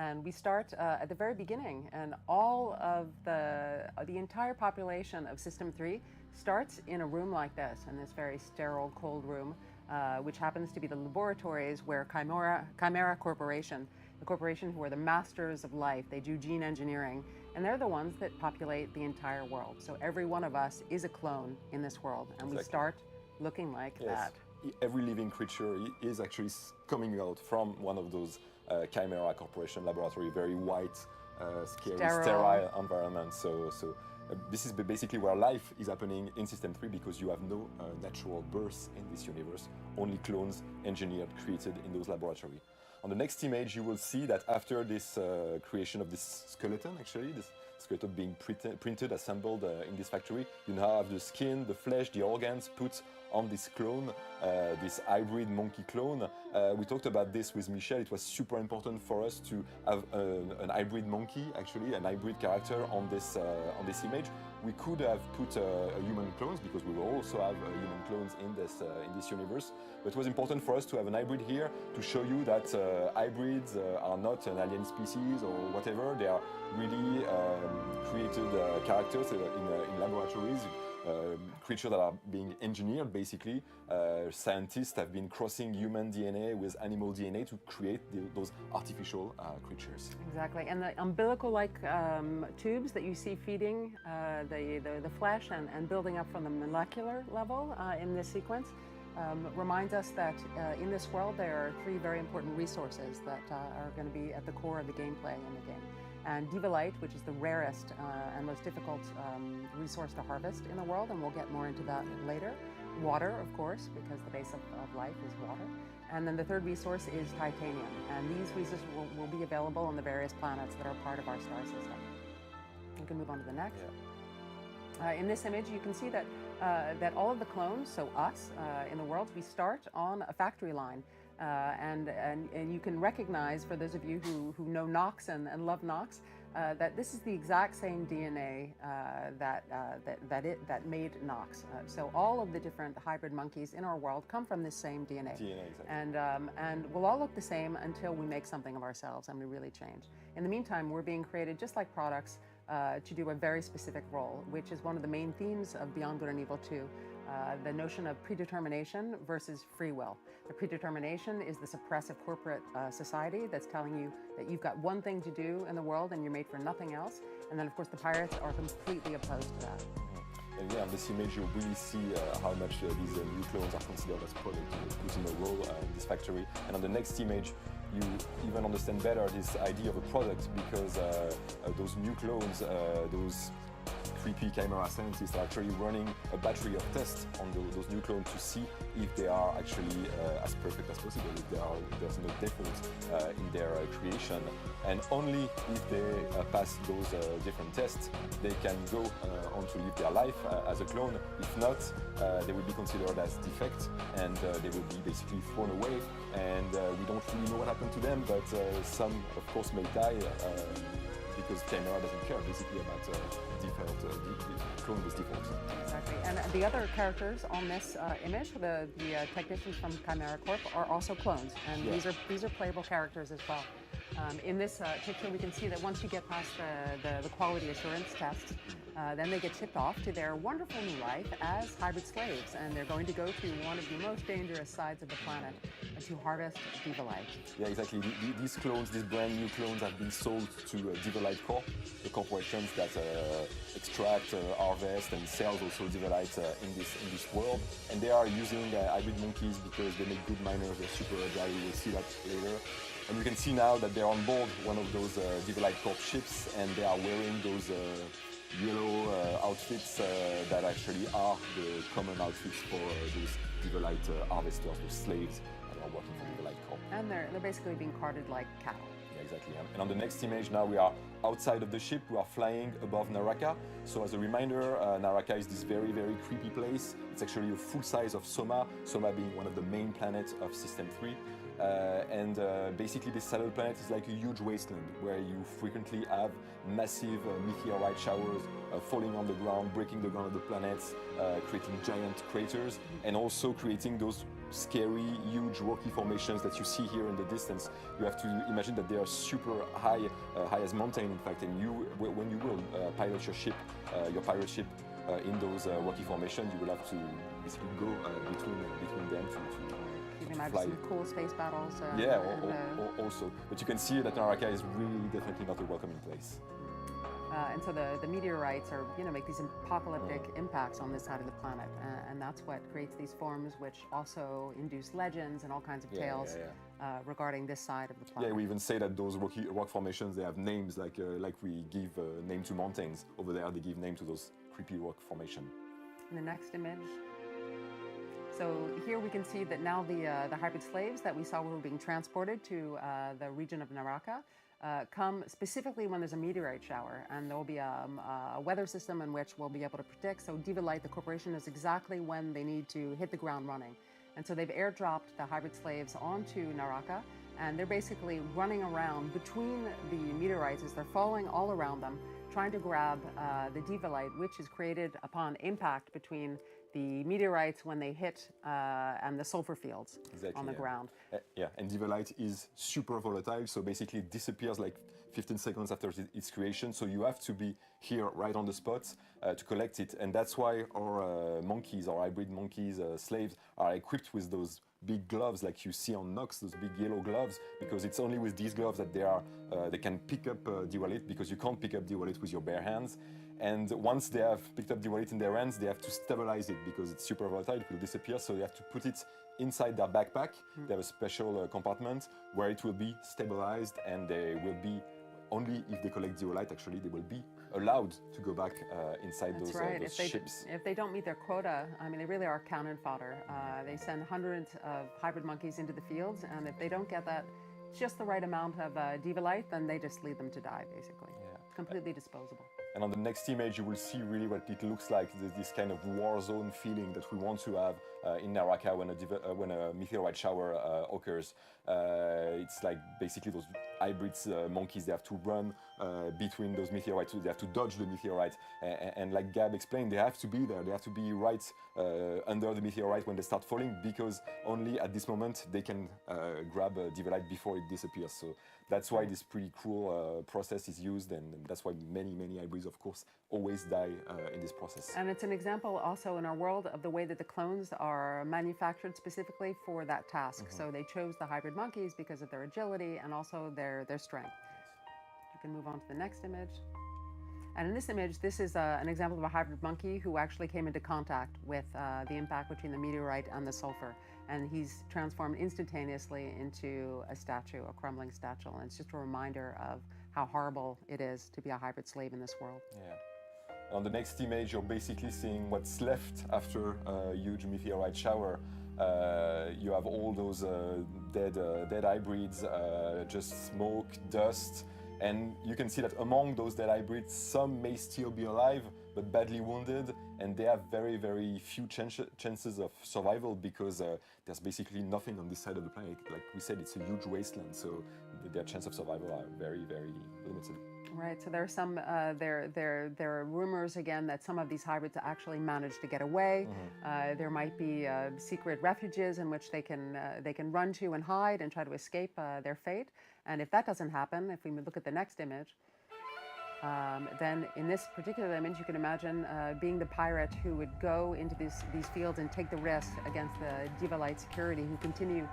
And we start at the very beginning, and all of the entire population of System 3 starts in a room like this, in this very sterile, cold room, which happens to be the laboratories where Chimera Corporation, the corporation who are the masters of life, they do gene engineering, and they're the ones that populate the entire world. So every one of us is a clone in this world, and we start looking like that. Every living creature is actually coming out from one of those Chimera Corporation laboratory, very white, scary, sterile environment. So this is basically where life is happening in System 3, because you have no natural birth in this universe, only clones engineered, created in those laboratories. On the next image, you will see that after this creation of this skeleton, actually, this skeleton being printed, assembled in this factory, you now have the skin, the flesh, the organs put on this clone, this hybrid monkey clone. We talked about this with Michel. It was super important for us to have an hybrid monkey, actually, an hybrid character on this image. We could have put human clones, because we will also have human clones in this universe. But it was important for us to have an hybrid here to show you that hybrids are not an alien species or whatever. They are really created characters in laboratories. Creatures that are being engineered, basically. Scientists have been crossing human DNA with animal DNA to create those artificial creatures. Exactly, and the umbilical-like tubes that you see feeding the flesh and building up from the molecular level in this sequence reminds us that in this world there are three very important resources that are going to be at the core of the gameplay in the game. And divalite, which is the rarest and most difficult resource to harvest in the world, and we'll get more into that later. Water, of course, because the base of life is water. And then the third resource is titanium, and these resources will be available on the various planets that are part of our star system. We can move on to the next. In this image, you can see that that all of the clones, so us in the world, we start on a factory line. And you can recognize, for those of you who know Nox and love Nox, that this is the exact same DNA that made Nox. So all of the different hybrid monkeys in our world come from this same DNA. Exactly. And we'll all look the same until we make something of ourselves and we really change. In the meantime, we're being created just like products to do a very specific role, which is one of the main themes of Beyond Good and Evil 2. The notion of predetermination versus free will. The predetermination is this oppressive corporate society that's telling you that you've got one thing to do in the world and you're made for nothing else. And then, of course, the pirates are completely opposed to that. And yeah, on this image, you really see how much these new clones are considered as products put in a row in this factory. And on the next image, you even understand better this idea of a product, because those new clones, those creepy Chimera scientists are actually running a battery of tests on those new clones to see if they are actually as perfect as possible, if there's no default in their creation. And only if they pass those different tests, they can go on to live their life as a clone. If not, they will be considered as defect, and they will be basically thrown away. And we don't really know what happened to them, but some, of course, may die because Chimera doesn't care basically about clone with default. Exactly, and the other characters on this image, the technicians from Chimera Corp, are also clones, and these are playable characters as well. In this picture, we can see that once you get past the quality assurance test, then they get shipped off to their wonderful new life as hybrid slaves, and they're going to go to one of the most dangerous sides of the planet to harvest divalite. Yeah, exactly. These clones, these brand new clones, have been sold to Divalite Corp, the corporations that extract, harvest, and sells also divalite in this world. And they are using hybrid monkeys because they make good miners. They're super agile. We'll see that later. And you can see now that they're on board one of those Divalite Corp ships, and they are wearing those yellow outfits that actually are the common outfits for those Divalite harvesters, those slaves that are working for Divalite Corp. And they're basically being carted like cattle. Yeah, exactly. And on the next image now we are outside of the ship, we are flying above Naraka. So as a reminder, Naraka is this very, very creepy place. It's actually a full size of Soma, Soma being one of the main planets of System 3. Basically this saddle planet is like a huge wasteland where you frequently have massive meteorite showers falling on the ground, breaking the ground of the planets, creating giant craters, and also creating those scary, huge rocky formations that you see here in the distance. You have to imagine that they are super high, high as mountain in fact, and when you will pilot your pirate ship in those rocky formations, you will have to basically go between them to you can imagine some cool space battles. Also. But you can see that Naraka is really definitely not a welcoming place. And so the meteorites are, make these apocalyptic impacts on this side of the planet, and that's what creates these forms, which also induce legends and all kinds of tales regarding this side of the planet. Yeah, we even say that those rock formations, they have names, like we give name to mountains. Over there, they give name to those creepy rock formations. In the next image. So here we can see that now the hybrid slaves that we saw were being transported to the region of Naraka come specifically when there's a meteorite shower, and there will be a weather system in which we'll be able to predict. So Diva-Light, the corporation, knows exactly when they need to hit the ground running. And so they've airdropped the hybrid slaves onto Naraka, and they're basically running around between the meteorites as they're falling all around them, trying to grab the Diva-Light, which is created upon impact between the meteorites when they hit and the sulfur fields on the ground. And Diva-Light is super volatile, so basically it disappears like 15 seconds after its creation, so you have to be here right on the spot to collect it, and that's why our monkeys, our hybrid monkeys, slaves, are equipped with those big gloves like you see on Nox, those big yellow gloves, because it's only with these gloves that they can pick up Diva-Light, because you can't pick up Diva-Light with your bare hands. And once they have picked up Diva-Light in their hands, they have to stabilize it because it's super volatile, it will disappear, so they have to put it inside their backpack. They have a special compartment where it will be stabilized, and they will be, only if they collect Diva-Light, actually, they will be allowed to go back inside those ships. If they don't meet their quota, I mean, they really are cannon fodder. They send hundreds of hybrid monkeys into the fields, and if they don't get that just the right amount of Diva-Light, then they just leave them to die, basically. Completely disposable. And on the next image, you will see really what it looks like, this kind of war zone feeling that we want to have in Naraka when a meteorite shower occurs. It's like basically those hybrids monkeys, they have to run between those meteorites, they have to dodge the meteorite. And like Gab explained, they have to be there, they have to be right under the meteorite when they start falling, because only at this moment they can grab Diva-Light before it disappears. So that's why this pretty cool process is used, and that's why many hybrids, of course, always die in this process. And it's an example also in our world of the way that the clones are manufactured specifically for that task. So they chose the hybrid monkeys because of their agility and also their strength. You can move on to the next image. And in this image, this is an example of a hybrid monkey who actually came into contact with the impact between the meteorite and the sulfur. And he's transformed instantaneously into a statue, a crumbling statue. And it's just a reminder of how horrible it is to be a hybrid slave in this world. Yeah. On the next image, you're basically seeing what's left after a huge meteorite shower. You have all those dead hybrids, just smoke, dust, and you can see that among those dead hybrids, some may still be alive, but badly wounded, and they have very few chances of survival, because there's basically nothing on this side of the planet. Like we said, it's a huge wasteland, so their chance of survival are very limited. Right, so there are some, there are rumors again that some of these hybrids actually managed to get away. There might be secret refuges in which they can run to and hide and try to escape their fate. And if that doesn't happen, if we look at the next image, then in this particular image, you can imagine being the pirate who would go into these fields and take the risk against the Diva-Light security who continue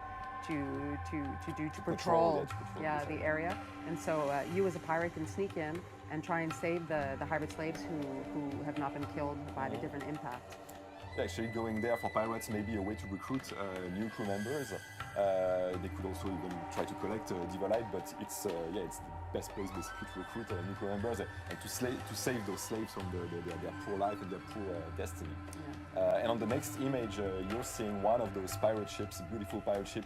to patrol the area. And so you as a pirate can sneak in and try and save the hybrid slaves who have not been killed by the different impacts. Actually, going there for pirates may be a way to recruit new crew members. They could also even try to collect Diva-Light, but it's the best place basically to recruit new crew members and to save those slaves from their poor life and their poor destiny. And on the next image, you're seeing one of those pirate ships, a beautiful pirate ship,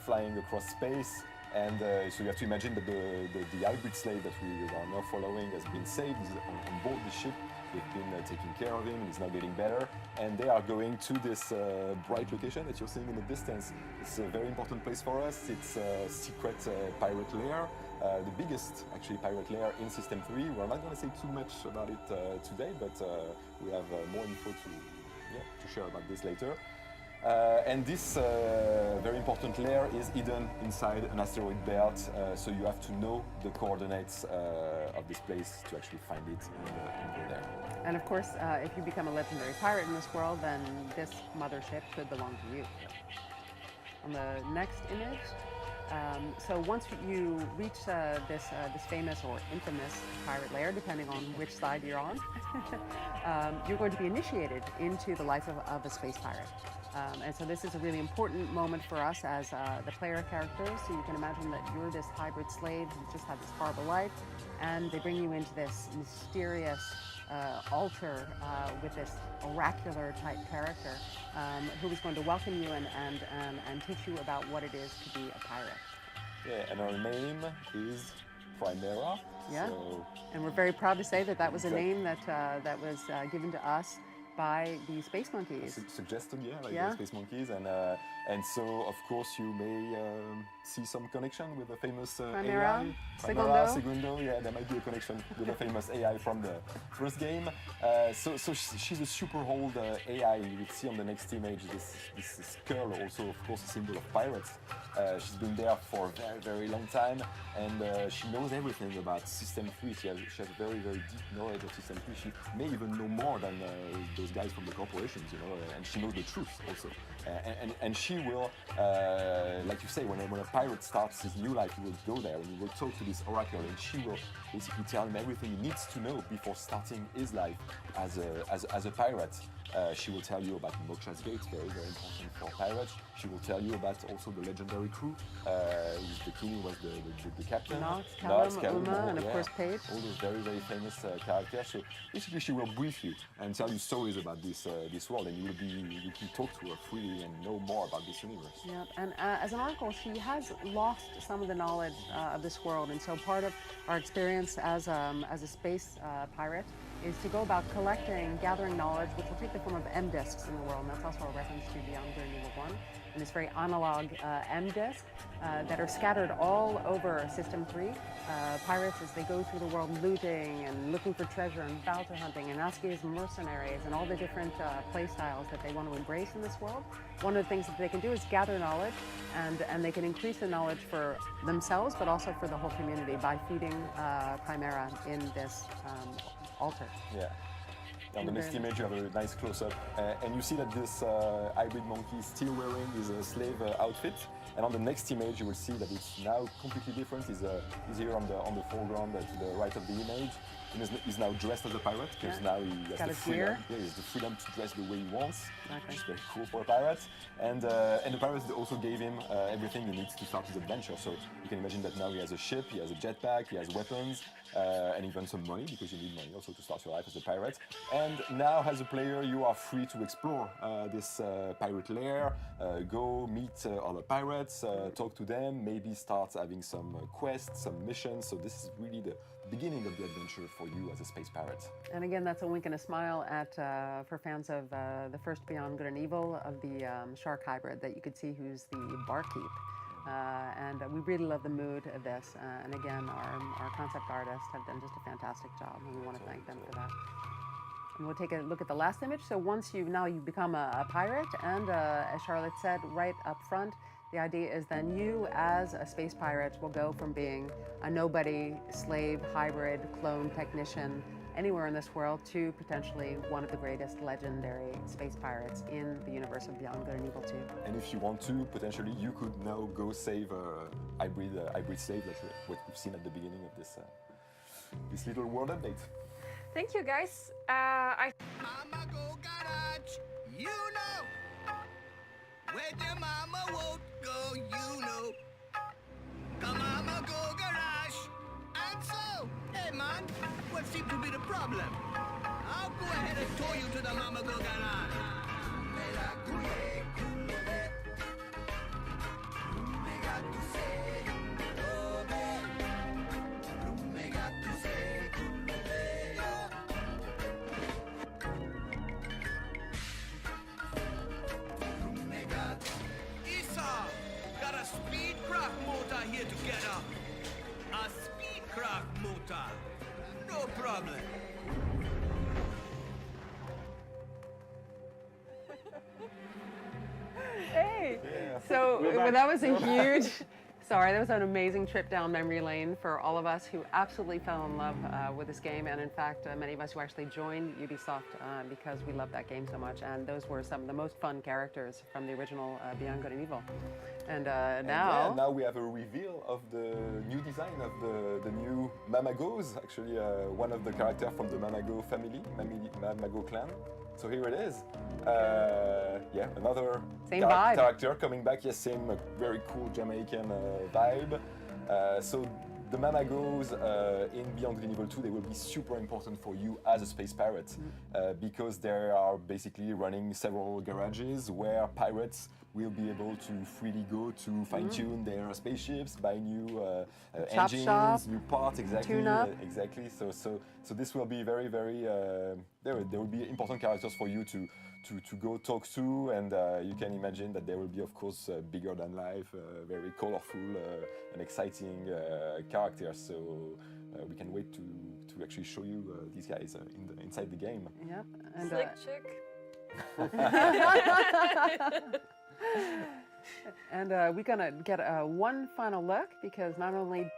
flying across space. And so you have to imagine that the hybrid slave that we are now following has been saved, is on board the ship. They've been taking care of him. He's now getting better, and they are going to this bright location that you're seeing in the distance. It's a very important place for us. It's a secret pirate lair, the biggest actually pirate lair in System 3. We're not going to say too much about it today, but we have more info to share about this later. And this very important layer is hidden inside an asteroid belt, so you have to know the coordinates of this place to actually find it and go there. And of course, if you become a legendary pirate in this world, then this mothership could belong to you. On the next image, so once you reach this famous or infamous pirate lair, depending on which side you're on, you're going to be initiated into the life of a space pirate. And so this is a really important moment for us as the player characters. So you can imagine that you're this hybrid slave who just had this horrible life, and they bring you into this mysterious altar with this oracular type character who is going to welcome you and teach you about what it is to be a pirate. Yeah, and our name is Primera. Yeah, so and we're very proud to say that that was a name that was given to us by the Space Monkeys. Suggested, the Space Monkeys, and so of course you may see some connection with the famous Primera, AI. Segundo, yeah, there might be a connection with the famous AI from the first game. So she's a super old AI. You will see on the next image this girl, also of course a symbol of pirates. She's been there for a very, very long time, and she knows everything about System 3. She has very, very deep knowledge of System 3. She may even know more than those guys from the corporations, you know, and she knows the truth also. And she will, like you say, when a pirate starts his new life, he will go there and he will talk to this oracle, and she will basically tell him everything he needs to know before starting his life as a pirate. She will tell you about Moksha's Gate, very, very important for pirates. She will tell you about also the legendary crew. The king was the captain. Nox, Callum, Uma, and of course Paige. All those very, very famous characters. So basically she will brief you and tell you stories about this world, and you can talk to her freely and know more about this universe. Yeah, and as an oracle, she has lost some of the knowledge of this world, and so part of our experience as a space pirate is to go about collecting, gathering knowledge, which will take the form of M-disks in the world, and that's also a reference to Beyond Good and Evil 1, and this very analog M-disk that are scattered all over System 3. Pirates, as they go through the world looting and looking for treasure and bounty hunting and asking as mercenaries and all the different play styles that they want to embrace in this world, one of the things that they can do is gather knowledge, and they can increase the knowledge for themselves, but also for the whole community by feeding Primera in this altar. Yeah. On the next image you have a nice close-up, and you see that this hybrid monkey is still wearing his slave outfit, and on the next image you will see that it's now completely different. He's here on the foreground to the right of the image, and he's now dressed as a pirate, because now he has the freedom. Yeah, he has the freedom to dress the way he wants, which is very cool for a pirate. And the pirates also gave him everything he needs to start his adventure. So you can imagine that now he has a ship, he has a jetpack, he has weapons, and even some money, because you need money also to start your life as a pirate. And now as a player you are free to explore this pirate lair, go meet other pirates, talk to them, maybe start having some quests, some missions. So this is really the beginning of the adventure for you as a space pirate. And again, that's a wink and a smile at for fans of the first Beyond Good and Evil, of the shark hybrid that you could see who's the barkeep. And we really love the mood of this. And again, our concept artists have done just a fantastic job, and we want to thank them for that. And we'll take a look at the last image. So once you become a pirate, and as Charlotte said right up front, the idea is then you, as a space pirate, will go from being a nobody, slave, hybrid, clone technician, anywhere in this world, to potentially one of the greatest legendary space pirates in the universe of Beyond Good and Evil 2. And if you want to, potentially you could now go save a hybrid slave, like what we've seen at the beginning of this little world update. Thank you, guys. Mama go garage, you know. Where the mama won't go, you know. Come mama go garage. And so, hey man, what seems to be the problem? I'll go ahead and tow you to the mama go garage. here to get a speedcraft motor. No problem. Hey! Yeah. So We're back. that was a huge, sorry, that was an amazing trip down memory lane for all of us who absolutely fell in love with this game. And in fact, many of us who actually joined Ubisoft because we love that game so much. And those were some of the most fun characters from the original Beyond Good and Evil. And now... Yeah, now we have a reveal of the new design of the new Mamagos. Actually, one of the characters from the Mamago family, Mamago clan. So here it is. Yeah, another Same vibe. character coming back. Yes, same very cool Jamaican vibe. So the Mamagos in Beyond Good and Evil 2, they will be super important for you as a space pirate because they are basically running several garages where pirates will be able to freely go to fine-tune their spaceships, buy new Chop engines, shop, new parts, exactly. tune up. Exactly. So this will be very, very. There will be important characters for you to go talk to, and you can imagine that there will be, of course, bigger than life, very colorful and exciting characters. So we can wait to actually show you these guys inside the game. Yep. And, Slick chick. and we're gonna get one final look because not only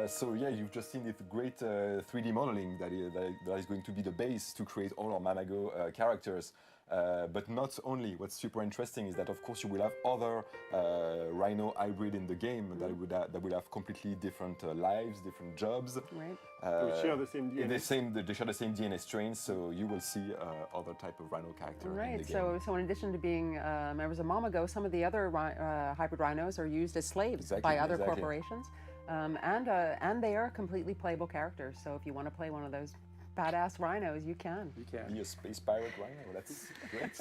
So yeah, you've just seen this great 3D modeling that is going to be the base to create all our Mamago characters. But not only. What's super interesting is that, of course, you will have other Rhino hybrid in the game that will have completely different lives, different jobs. right. They share the same DNA. They share the same DNA strain, so you will see other type of Rhino character in the Right. game. So in addition to being members of Mamago, some of the other hybrid rhinos are used as slaves by other Exactly. corporations, and they are completely playable characters. So if you want to play one of those badass rhinos, you can. You can. Be a space pirate Rhino. That's great.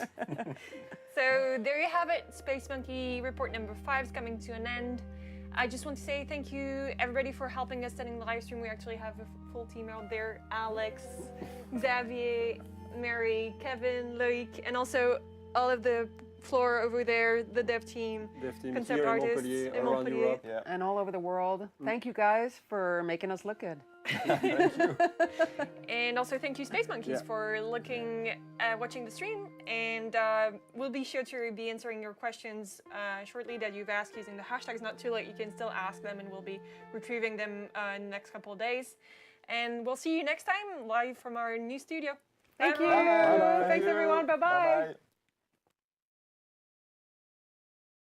So there you have it. Space Monkey report number 5 is coming to an end. I just want to say thank you everybody for helping us setting the live stream. We actually have a full team out there: Alex, Xavier, Mary, Kevin, Loic, and also all of the floor over there, the dev team, concept here in artists Montpellier, in around Montpellier. Europe. Yeah. And all over the world. Thank you guys for making us look good. Thank you. And also thank you Space Monkeys for watching the stream, and we'll be sure to be answering your questions shortly that you've asked using the hashtags. Not too late, you can still ask them and we'll be retrieving them in the next couple of days. And we'll see you next time live from our new studio. Thank Bye, you. everyone. Bye-bye. Thanks everyone. Bye-bye. Bye-bye.